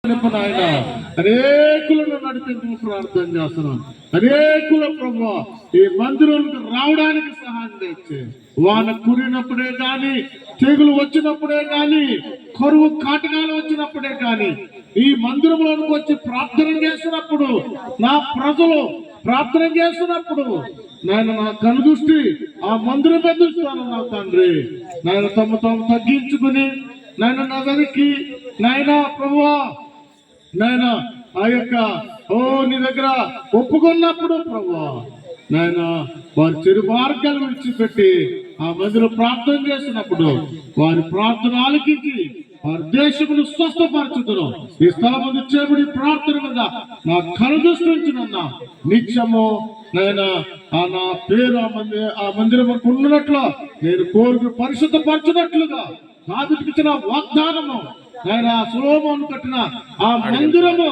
నింపు నాయన. అనేకులను నడిపించు ప్రార్థన చేస్తున్నాను. అనేకుల ప్రభువా ఈ మందిరంకి రావడానికి సహాయం తెచ్చి, వాన కురినప్పుడే గాని, తెగులు వచ్చినప్పుడే గాని, కరువు కాటకాలు వచ్చినప్పుడే గాని, ఈ మందిరంలోనికి వచ్చి ప్రార్థన చేసినప్పుడు, నా ప్రజలు ప్రార్థన చేస్తున్నప్పుడు నేను నా కనుదృష్టి ఆ మందిరం మీద చూస్తాను. నా తండ్రి నేను తమ తగ్గించుకుని నేను నా దానికి నాయన ప్రభువా నాయన ఆ యొక్క నీ దగ్గర ఒప్పుకున్నప్పుడు ప్రభువా నాయన వారి చెడు మార్గాలు విడిచిపెట్టి ఆ మందిరం ప్రార్థన చేసినప్పుడు వారి ప్రార్థన ఆలకించి వారి దేశమును స్వస్థపరచుదును. ఈ స్థలం చేయబడి ప్రార్థన మీద నా కనుదృష్టించినన్నా నిత్యము నాయన నా పేరు ఆ మందిరం ఉన్నట్లు నేను కోరిక పరిశుద్ధపరచునట్లుగా దావీదుకు ఇచ్చిన వాగ్దానము నాయన సొలొమోను కట్టిన ఆ మందిరము